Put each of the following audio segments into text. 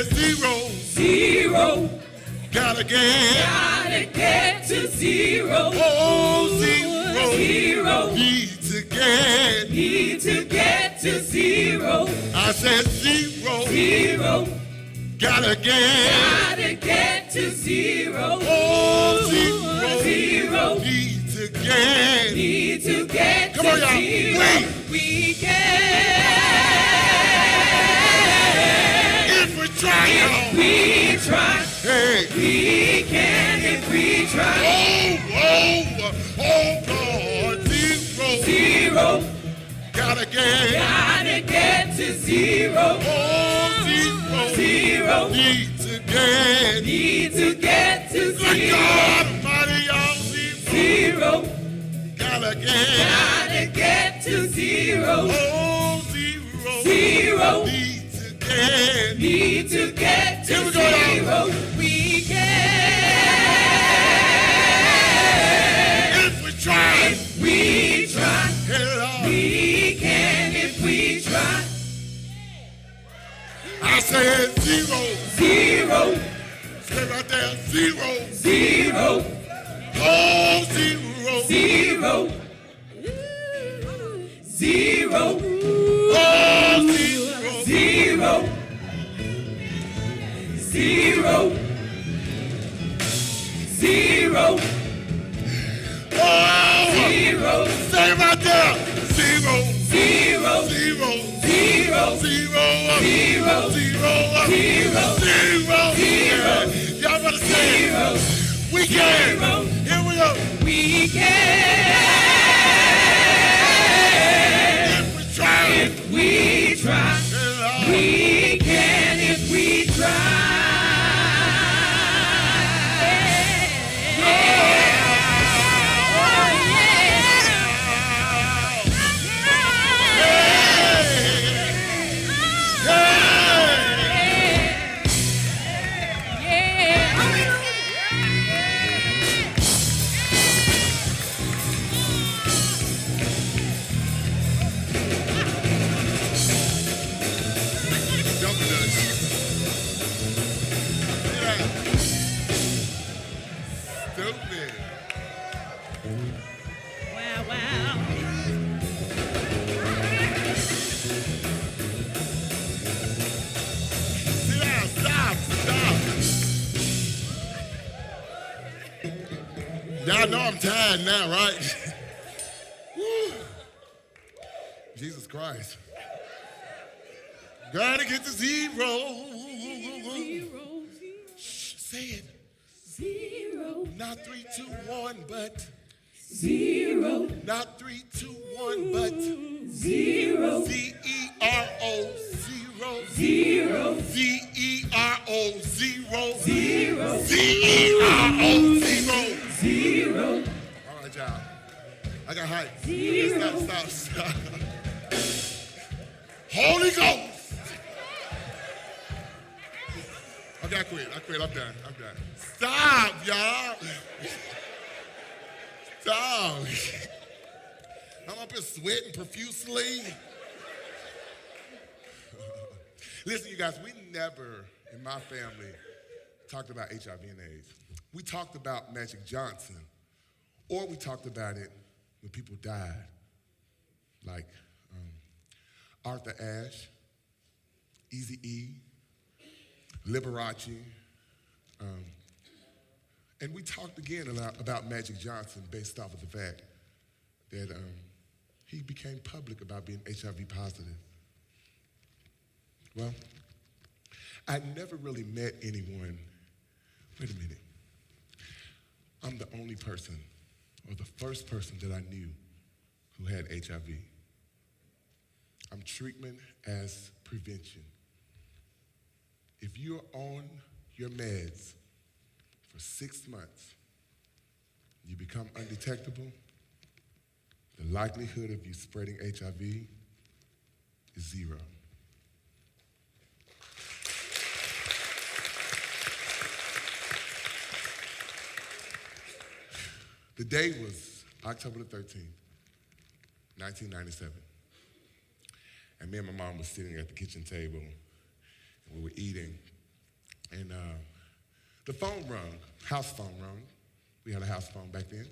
said zero. Zero. Gotta get to zero. Oh, zero. Zero. Need to get to zero. I said zero. Zero. Gotta get to zero. Oh, zero. Zero. Need to get Come to on, y'all. zero. We can. If we try, y'all. We try. Hey. We can if we try. Oh, Lord. Zero. Zero. Gotta get to zero. Oh, zero. Zero. Need to get to Good zero. God Almighty, y'all. Zero. Gotta get to zero. Oh, zero. Zero. Need to get to Here we go, zero. y'all. We can. If we try. If we try. Hello. We can if we try. I said zero. Zero. Stay right there. Zero. Zero. Oh, zero. Zero. Zero. Oh, zero. Zero. Zero. Zero. Oh, Zero. stay right there. Zero. Zero. Zero. Zero. Zero. Zero. Zero. Zero. Zero. Y'all better say it. We can. Zero. Here we go. We can. If we try. If we try. We can if we try. Stupid. Wow. Sit down. Stop. Y'all know I'm tired now, right? Woo. Jesus Christ. Gotta get to zero. Shh, say it. Zero. Not 3, 2, 1, but. Zero. Not 3, 2, 1, but. Zero. Z-E-R-O, zero. Zero. Z-E-R-O, zero. Zero. Z-E-R-O, zero. Zero. All right, y'all. I got hype. Zero. Stop. Holy Ghost. Okay, I quit. I'm done. Stop, y'all. Stop. I'm up here sweating profusely. Listen, you guys, we never, in my family, talked about HIV and AIDS. We talked about Magic Johnson, or we talked about it when people died, like Arthur Ashe, Eazy-E, Liberace, and we talked again about Magic Johnson based off of the fact that he became public about being HIV positive. Well, I never really met anyone. Wait a minute. I'm the only person, or the first person that I knew who had HIV. I'm treatment as prevention. If you're on your meds for 6 months, you become undetectable, the likelihood of you spreading HIV is 0. The day was October the 13th, 1997. And me and my mom was sitting at the kitchen table, and we were eating And the phone rung, house phone rung. We had a house phone back then.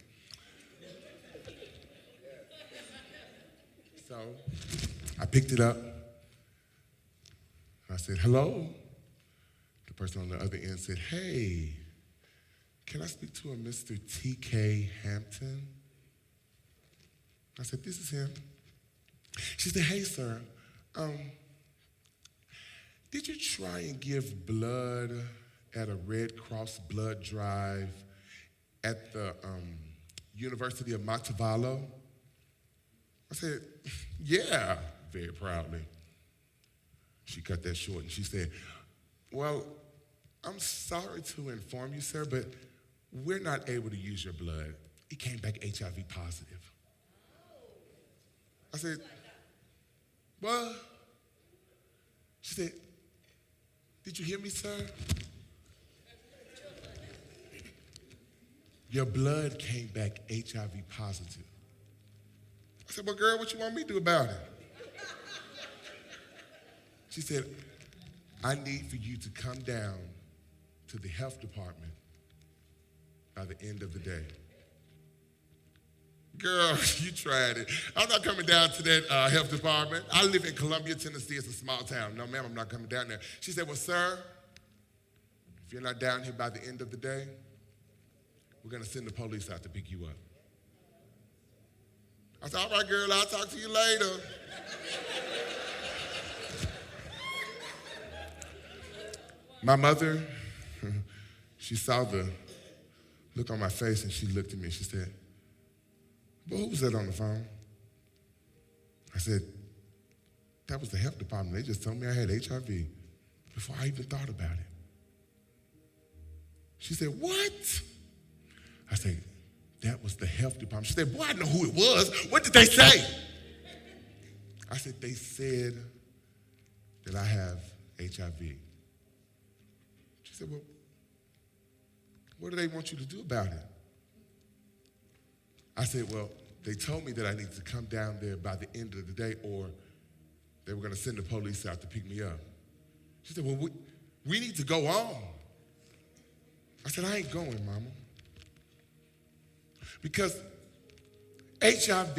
So I picked it up. I said, hello. The person on the other end said, hey, can I speak to a Mr. T.K. Hampton? I said, this is him. She said, hey, sir, did you try and give blood at a Red Cross blood drive at the University of Montevallo? I said, yeah, very proudly. She cut that short and she said, well, I'm sorry to inform you, sir, but we're not able to use your blood. It came back HIV positive. I said, what? She said, did you hear me, sir? Your blood came back HIV positive. I said, well, girl, what you want me to do about it? She said, I need for you to come down to the health department by the end of the day. Girl, you tried it. I'm not coming down to that health department. I live in Columbia, Tennessee. It's a small town. No, ma'am, I'm not coming down there. She said, well, sir, if you're not down here by the end of the day, we're going to send the police out to pick you up. I said, all right, girl, I'll talk to you later. My mother, she saw the look on my face and she looked at me and she said, well, who was that on the phone? I said, that was the health department. They just told me I had HIV before I even thought about it. She said, what? I said, that was the health department. She said, boy, I know who it was. What did they say? I said, they said that I have HIV. She said, well, what do they want you to do about it? I said, well, they told me that I needed to come down there by the end of the day or they were going to send the police out to pick me up. She said, well, we need to go on. I said, I ain't going, Mama. Because HIV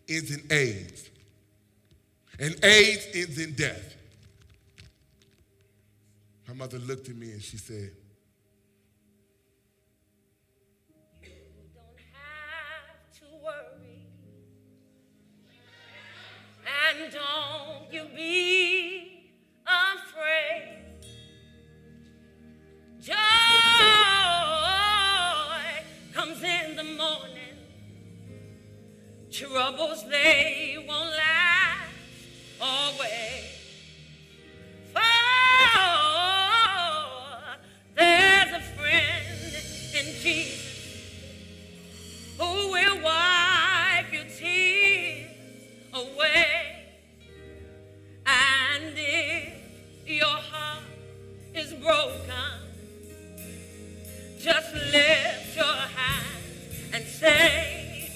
ends in AIDS, and AIDS ends in death. My mother looked at me and she said, you don't have to worry, and don't you be afraid. Joy comes in the morning, troubles they won't last always. For there's a friend in Jesus who will wipe your tears away. And if your heart is broken, just lift your hand and say,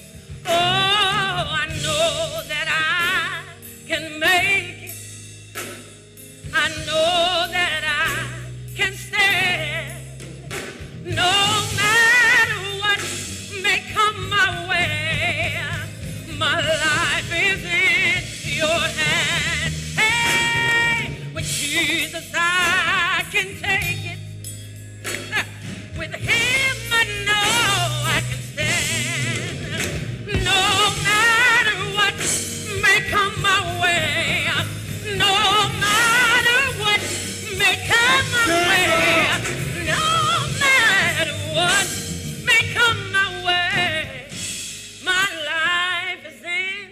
oh, I know that I can make it. I know that I can stand. No matter what may come my way, my life is in your hands. Hey, with Jesus I can take it. With him I know I can stand. No matter what may come my way, no matter what may come my way, no matter what may come my way, my life is in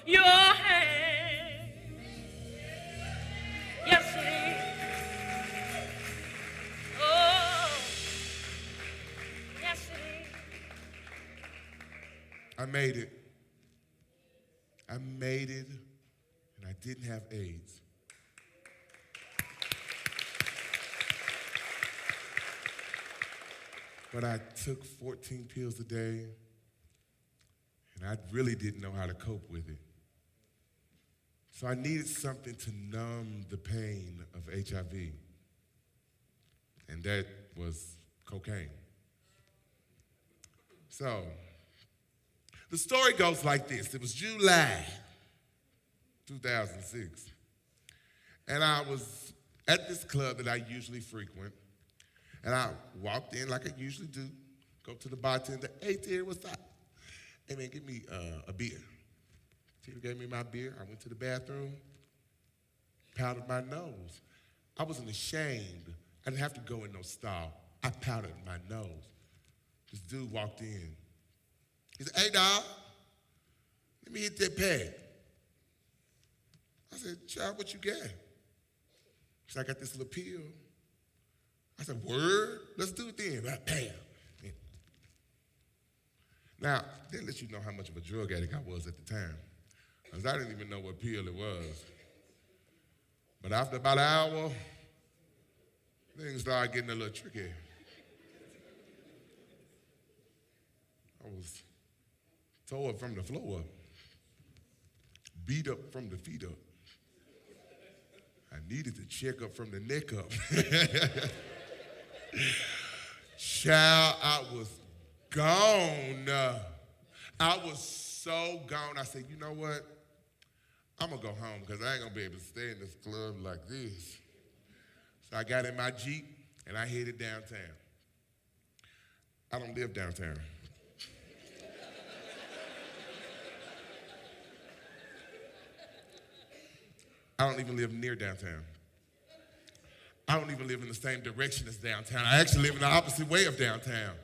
your hand. Yes, it is. Oh, yes, it is. I made it. I made it, and I didn't have AIDS. But I took 14 pills a day, and I really didn't know how to cope with it. So I needed something to numb the pain of HIV. And that was cocaine. So the story goes like this. It was July 2006. And I was at this club that I usually frequent. And I walked in like I usually do. Go to the bartender. Hey, Terry, what's up? Hey, man, give me a beer. Terry gave me my beer. I went to the bathroom, powdered my nose. I wasn't ashamed. I didn't have to go in no stall. I powdered my nose. This dude walked in. He said, hey, dog, let me hit that pad. I said, child, what you got? He said, I got this little pill. I said, word? Let's do it then. Bam. Now, that lets you know how much of a drug addict I was at the time, because I didn't even know what pill it was. But after about an hour, things started getting a little tricky. I was tore up from the floor up, beat up from the feet up. I needed to check up from the neck up. Child, I was gone. I was so gone. I said, you know what? I'm going to go home because I ain't going to be able to stay in this club like this. So I got in my Jeep and I headed downtown. I don't live downtown. I don't even live near downtown. I don't even live in the same direction as downtown. I actually live in the opposite way of downtown.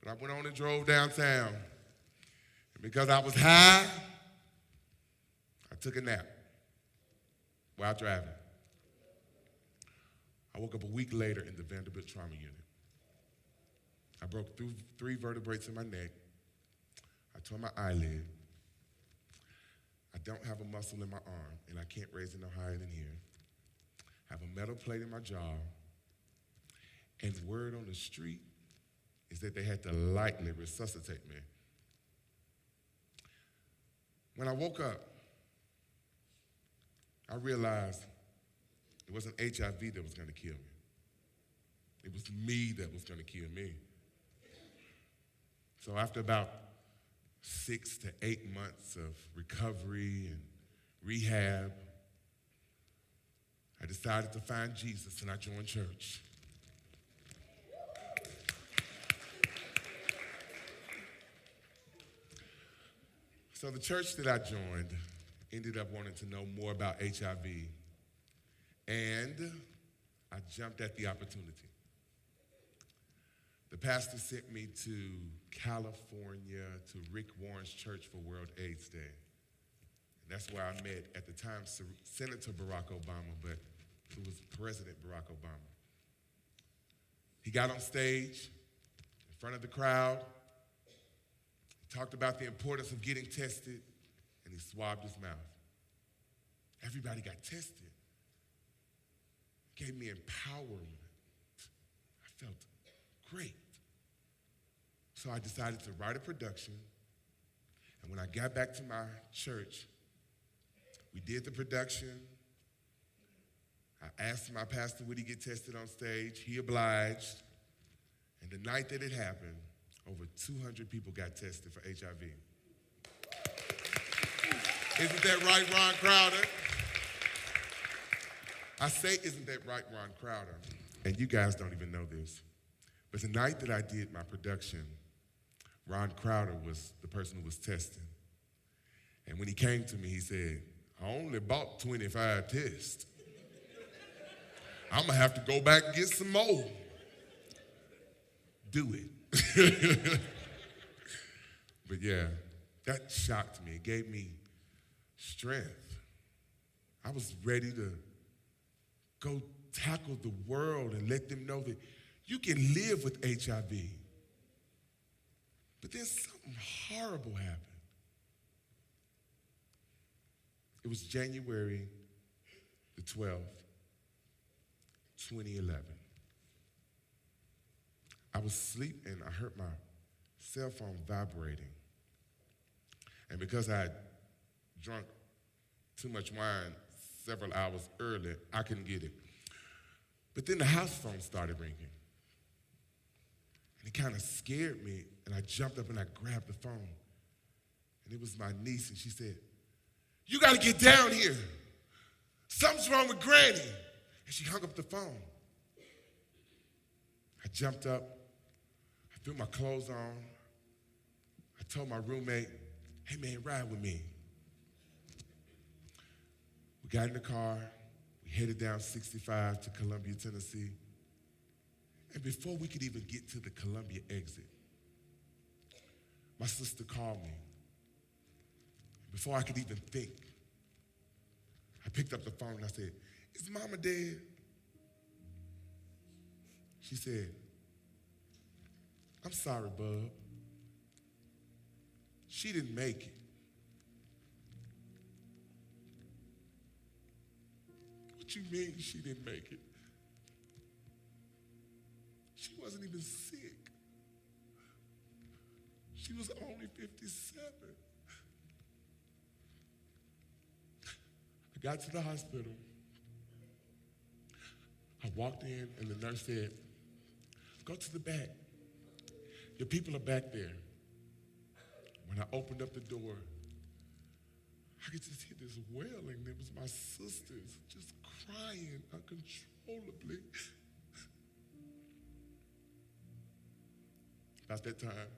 But I went on and drove downtown. And because I was high, I took a nap while driving. I woke up a week later in the Vanderbilt Trauma Unit. I broke through 3 vertebrae in my neck. I tore my eyelid. I don't have a muscle in my arm, and I can't raise it no higher than here. I have a metal plate in my jaw, and word on the street is that they had to lightly resuscitate me. When I woke up, I realized it wasn't HIV that was going to kill me. It was me that was going to kill me. So after about 6 to 8 months of recovery and rehab, I decided to find Jesus and I joined church. So the church that I joined ended up wanting to know more about HIV, and I jumped at the opportunity. The pastor sent me to California to Rick Warren's Church for World AIDS Day. And that's where I met, at the time, Senator Barack Obama, but it was President Barack Obama. He got on stage in front of the crowd, talked about the importance of getting tested, and he swabbed his mouth. Everybody got tested. It gave me empowerment. I felt great. So I decided to write a production, and when I got back to my church, we did the production. I asked my pastor, would he get tested on stage? He obliged. And the night that it happened, over 200 people got tested for HIV. Isn't that right, Ron Crowder? I say, isn't that right, Ron Crowder? And you guys don't even know this. But the night that I did my production, Ron Crowder was the person who was testing. And when he came to me, he said, I only bought 25 tests. I'm going to have to go back and get some more. Do it. But yeah, that shocked me. It gave me strength. I was ready to go tackle the world and let them know that you can live with HIV. But then something horrible happened. It was January the 12th, 2011. I was asleep and I heard my cell phone vibrating. And because I had drunk too much wine several hours early, I couldn't get it. But then the house phone started ringing. And it kind of scared me, and I jumped up and I grabbed the phone. And it was my niece, and she said, "You got to get down here. Something's wrong with Granny." And she hung up the phone. I jumped up. I threw my clothes on. I told my roommate, "Hey, man, ride with me." We got in the car. We headed down 65 to Columbia, Tennessee. And before we could even get to the Columbia exit, my sister called me. Before I could even think, I picked up the phone and I said, "Is Mama dead?" She said, "I'm sorry, bub. She didn't make it." "What you mean she didn't make it? She wasn't even sick. She was only 57. I got to the hospital. I walked in and the nurse said, "Go to the back. Your people are back there." When I opened up the door, I could just hear this wailing. It was my sisters just crying uncontrollably. About that time,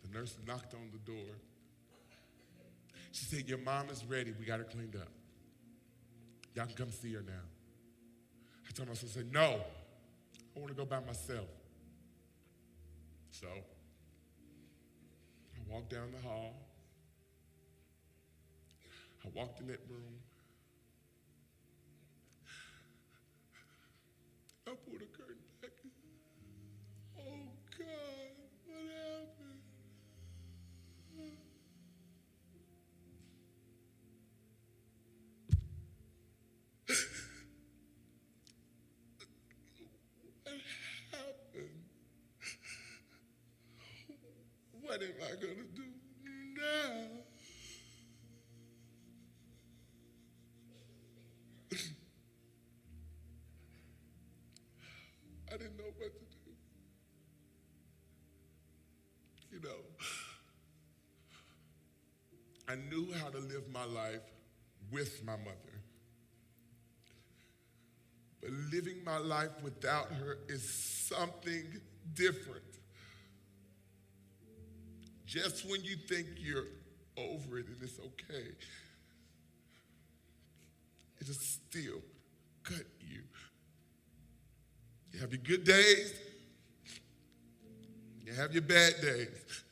the nurse knocked on the door. She said, "Your mom is ready. We got her cleaned up. Y'all can come see her now." I told my sister, "No, I want to go by myself." So I walked down the hall. I walked in that room. I pulled a curtain back. Oh, God, what happened? What happened? What am I going to do now? I didn't know what to do. You know, I knew how to live my life with my mother. But living my life without her is something different. Just when you think you're over it and it's okay, it'll still cut you. You have your good days, you have your bad days.